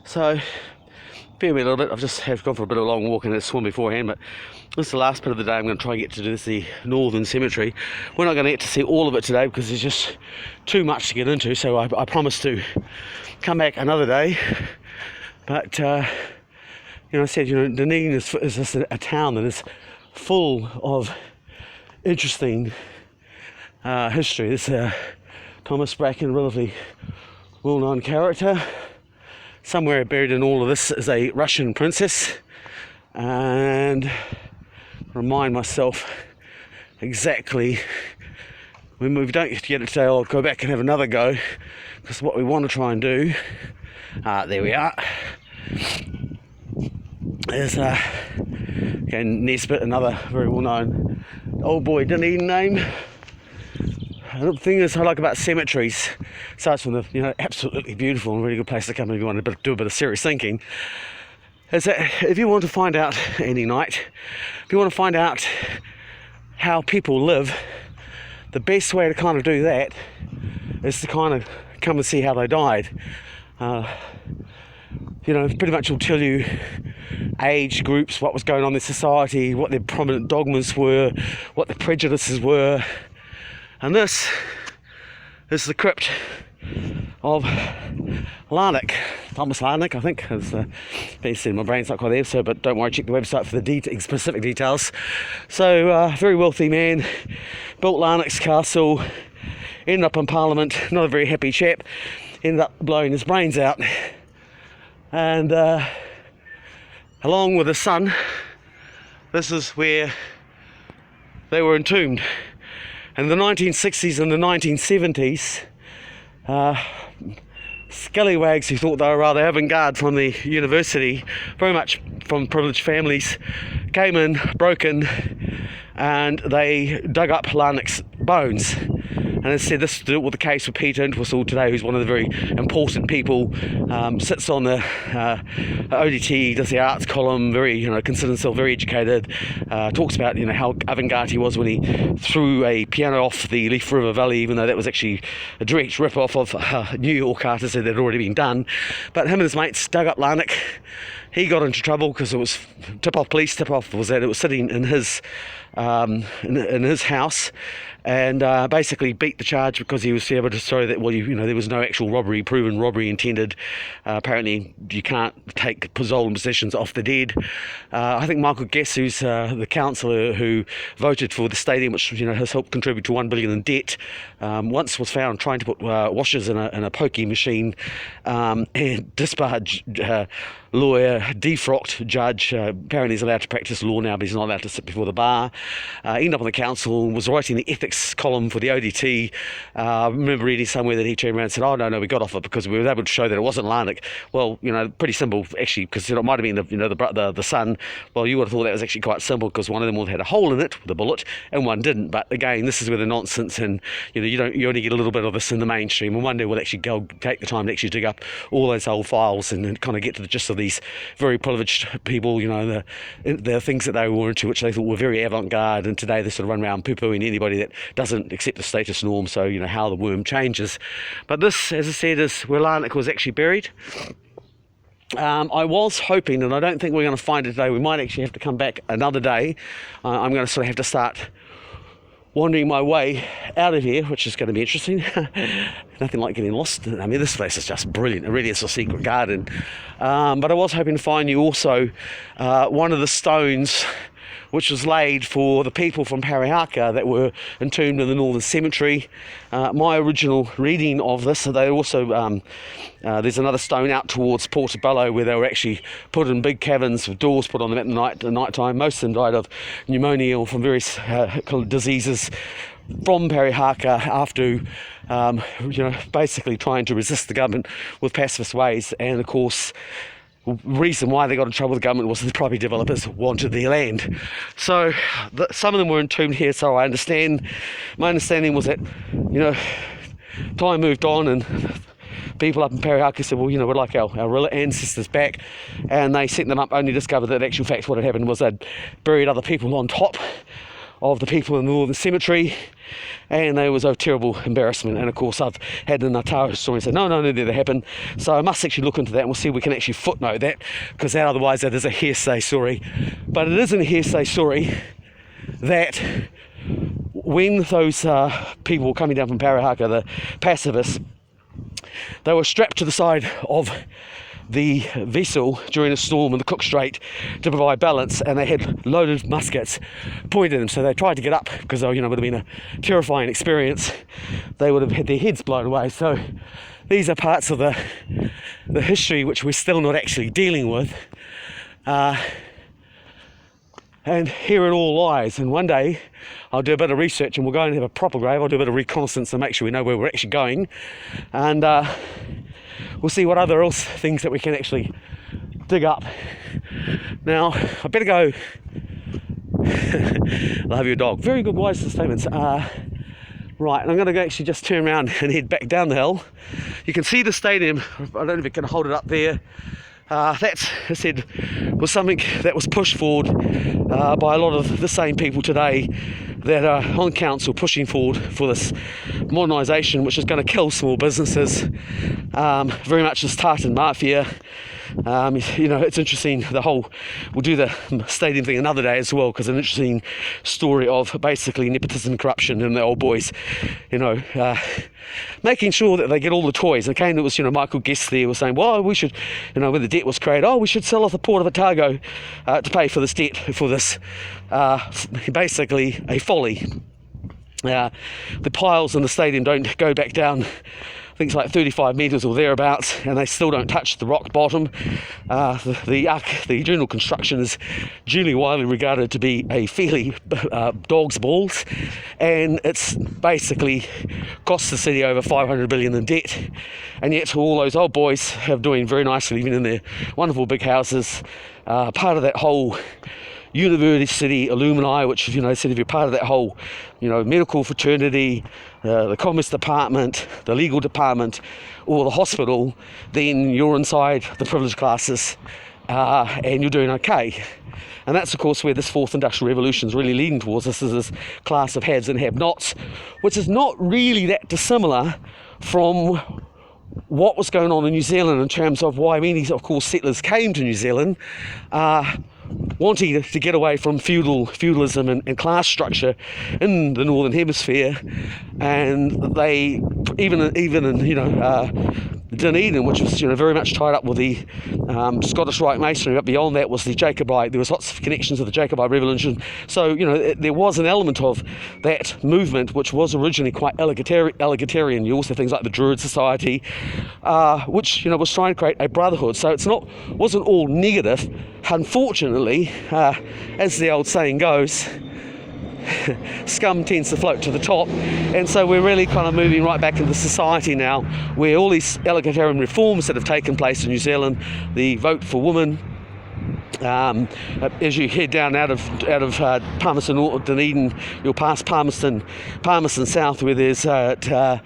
So, bear with me a little bit. I've just have gone for a bit of a long walk and a swim beforehand, but this is the last bit of the day. I'm going to try and get to do the Northern Cemetery. We're not going to get to see all of it today because there's just too much to get into, so I promise to come back another day. But, I said, Dunedin is just a town that is full of interesting history. This Thomas Bracken, a relatively well-known character. Somewhere buried in all of this is a Russian princess, and remind myself exactly when we don't get it today. I'll go back and have another go, because what we want to try and do, there we are, is again Nesbitt, another very well-known old boy Dunedin name. The thing is I like about cemeteries, aside from the absolutely beautiful and really good place to come if you want to do a bit of serious thinking, is that if you want to find out any night, if you want to find out how people live, the best way to kind of do that is to kind of come and see how they died. Pretty much will tell you age groups, what was going on in society, what their prominent dogmas were, what their prejudices were. And this is the crypt of Larnarch, Thomas Larnarch, I think, has been said. My brain's not quite there, so, but don't worry, check the website for the specific details. So, very wealthy man, built Larnach's castle, ended up in Parliament, not a very happy chap, ended up blowing his brains out. And along with his son, this is where they were entombed. In the 1960s and the 1970s, scallywags who thought they were rather avant-garde from the university, very much from privileged families, came in, broke in, and they dug up Larnach's bones. And as I said, this is the case with Peter Entwistle today, who's one of the very important people, sits on the ODT, does the arts column, very, considers himself very educated, talks about, how avant-garde he was when he threw a piano off the Leaf River Valley, even though that was actually a direct rip-off of New York artists that had already been done. But him and his mates dug up Larnach. He got into trouble because it was police tip-off was that it was sitting in his in his house, and basically beat the charge because he was able to show that there was no actual proven robbery intended. Apparently you can't take stolen possessions off the dead. I think Michael Guess, who's the councillor who voted for the stadium, which has helped contribute to $1 billion in debt, once was found trying to put washers in a pokey machine, and disbarred lawyer, defrocked judge. Apparently he's allowed to practice law now, but he's not allowed to sit before the bar. Ended up on the council, was writing the ethics column for the ODT. I remember reading somewhere that he turned around and said, "Oh no, we got off it because we were able to show that it wasn't Larnach." Well, pretty simple actually, because it might have been the son. Well, you would have thought that was actually quite simple, because one of them had a hole in it with a bullet and one didn't. But again, this is where the nonsense, and you only get a little bit of this in the mainstream, and one day we'll actually go take the time to actually dig up all those old files and kind of get to the gist of these very privileged people, the things that they were into, which they thought were very avant-garde, and today they sort of run around poo-pooing anybody that doesn't accept the status norm. So how the worm changes. But this, as I said, is where Larnach was actually buried. I was hoping, and I don't think we're going to find it today, we might actually have to come back another day. I'm going to sort of have to start wandering my way out of here, which is going to be interesting. Nothing like getting lost. I mean, this place is just brilliant. It really is a secret garden. But I was hoping to find you also one of the stones which was laid for the people from Parihaka that were entombed in the Northern Cemetery. My original reading of this, they also, there's another stone out towards Portobello where they were actually put in big caverns with doors put on them at night time. Most of them died of pneumonia or from various diseases from Parihaka after basically trying to resist the government with pacifist ways. And of course, the reason why they got in trouble with the government was the property developers wanted their land. So some of them were entombed here, so my understanding was that time moved on and people up in Parihaka said, well, we'd like our ancestors back, and they sent them up, only discovered that in actual fact what had happened was they'd buried other people on top of the people in the Northern Cemetery, and there was a terrible embarrassment. And of course I've had an Otago historian say no, that happened, so I must actually look into that, and we'll see if we can actually footnote that, because otherwise that is a hearsay story. But it isn't a hearsay story that when those people were coming down from Parahaka, the pacifists, they were strapped to the side of the vessel during a storm in the Cook Strait to provide balance, and they had loaded muskets pointed at them. So they tried to get up, because it would have been a terrifying experience. They would have had their heads blown away. So these are parts of the history which we're still not actually dealing with, and here it all lies. And one day I'll do a bit of research, and we'll go and have a proper grave. I'll do a bit of reconnaissance and make sure we know where we're actually going, and we'll see what other things that we can actually dig up. Now, I better go. Love your dog. Very good wise statements. Right, and I'm going to actually just turn around and head back down the hill. You can see the stadium. I don't know if you can hold it up there. That, I said, was something that was pushed forward by a lot of the same people today that are on council, pushing forward for this modernisation, which is going to kill small businesses. Very much this tartan mafia. It's interesting, we'll do the stadium thing another day as well, because an interesting story of basically nepotism and corruption and the old boys, making sure that they get all the toys. And again, it was, Michael Guest there was saying, well, we should, when the debt was created, we should sell off the Port of Otago to pay for this debt, for this, basically a folly. The piles in the stadium don't go back down, I think it's like 35 metres or thereabouts, and they still don't touch the rock bottom. The general construction is duly widely regarded to be a fairly dog's balls, and it's basically cost the city over 500 billion in debt, and yet all those old boys have doing very nicely, living in their wonderful big houses, part of that whole university alumni, which, said if you're part of that whole, medical fraternity, the commerce department, the legal department, or the hospital, then you're inside the privileged classes, and you're doing okay. And that's, of course, where this fourth industrial revolution is really leading towards. This is this class of haves and have-nots, which is not really that dissimilar from what was going on in New Zealand in terms of why many, of course, settlers came to New Zealand, wanting to get away from feudalism and class structure in the Northern Hemisphere. And they, even in Dunedin, which was very much tied up with the Scottish Rite Masonry, but beyond that was the Jacobite. There was lots of connections with the Jacobite Revolution. So there was an element of that movement which was originally quite egalitarian. You also have things like the Druid Society, which was trying to create a brotherhood. So wasn't all negative. Unfortunately, as the old saying goes, scum tends to float to the top, and so we're really kind of moving right back into society now, where all these egalitarian reforms that have taken place in New Zealand, the vote for women, as you head down out of Palmerston or Dunedin, you'll pass Palmerston South, where there's the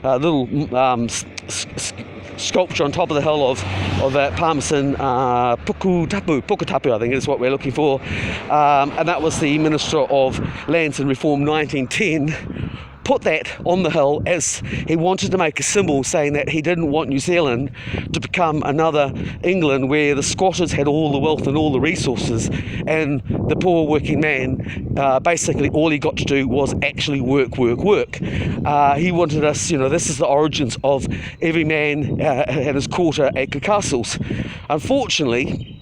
little sculpture on top of the hill of Palmerston Pukutapu, I think is what we're looking for, and that was the Minister of Lands and Reform 1910. Put that on the hill as he wanted to make a symbol saying that he didn't want New Zealand to become another England where the squatters had all the wealth and all the resources, and the poor working man, basically all he got to do was actually work. He wanted us, this is the origins of every man and his quarter acre castles. Unfortunately,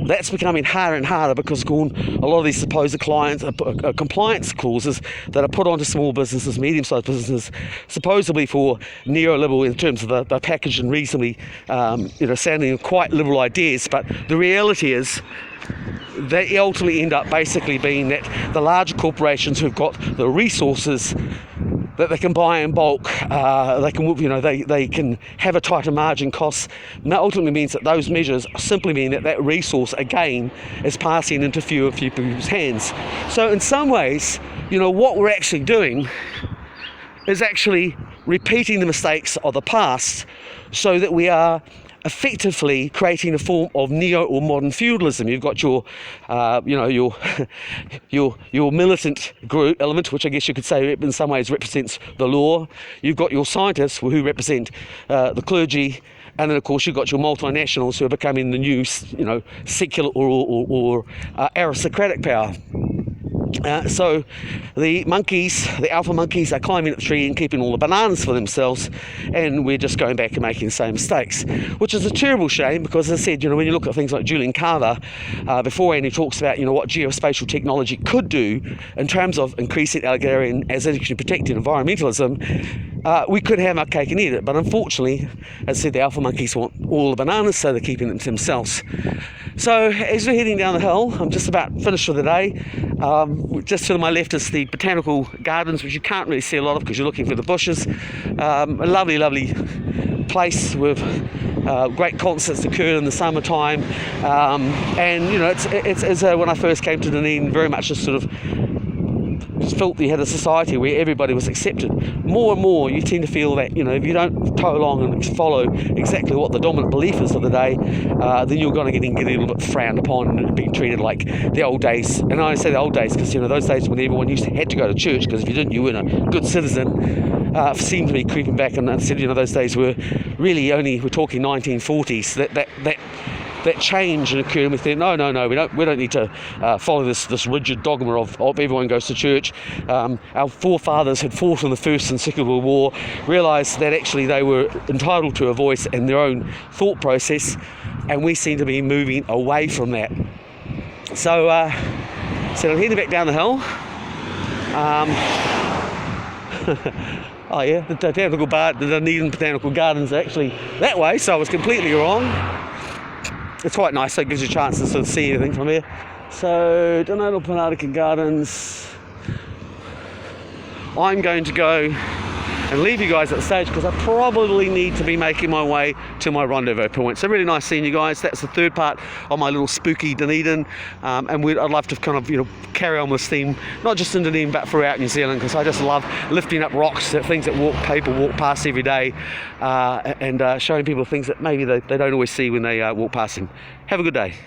that's becoming harder and harder because a lot of these supposed compliance clauses that are put onto small businesses, medium-sized businesses, supposedly for neoliberal in terms of the package and reasonably, sounding quite liberal ideas. But the reality is they ultimately end up basically being that the larger corporations who've got the resources that they can buy in bulk, they can have a tighter margin cost. And that ultimately means that those measures simply mean that resource again is passing into few people's hands. So in some ways, what we're actually doing is actually repeating the mistakes of the past, so that we are effectively creating a form of neo or modern feudalism. You've got your, your militant group element, which I guess you could say in some ways represents the law. You've got your scientists who represent the clergy, and then of course you've got your multinationals who are becoming the new, secular or aristocratic power. So the monkeys, the alpha monkeys, are climbing up the tree and keeping all the bananas for themselves, and we're just going back and making the same mistakes, which is a terrible shame because, as I said, when you look at things like Julian Carver, beforehand he talks about, what geospatial technology could do in terms of increasing egalitarian as actually protecting environmentalism. We could have our cake and eat it, but unfortunately, as I said, the alpha monkeys want all the bananas, so they're keeping them to themselves. So as we're heading down the hill, I'm just about finished for the day. Just to my left is the botanical gardens, which you can't really see a lot of because you're looking for the bushes. A lovely, lovely place with great concerts occurred in the summertime, and it's when I first came to Dunedin, very much just sort of felt you had a society where everybody was accepted. More and more you tend to feel that if you don't toe along and follow exactly what the dominant belief is of the day, then you're going to get a little bit frowned upon and being treated like the old days. And I say the old days because those days when everyone had to go to church, because if you didn't, you weren't a good citizen, seemed to be creeping back. And I said those days were really only, we're talking 1940s, that change and occurred, and we thought, no, we don't need to follow this rigid dogma of everyone goes to church. Our forefathers had fought in the First and Second World War, realised that actually they were entitled to a voice and their own thought process, and we seem to be moving away from that. So I'm heading back down the hill. Oh yeah, the Dunedin Botanical Gardens are actually that way, so I was completely wrong. It's quite nice, so it gives you a chance to sort of see everything from here. So, Dunedin Botanical Gardens. I'm going to go and leave you guys at the stage because I probably need to be making my way to my rendezvous point. So really nice seeing you guys. That's the third part of my little spooky Dunedin, and I'd love to kind of carry on with this theme, not just in Dunedin but throughout New Zealand, because I just love lifting up rocks, things that people walk past every day, and showing people things that maybe they don't always see when they walk past them. Have a good day.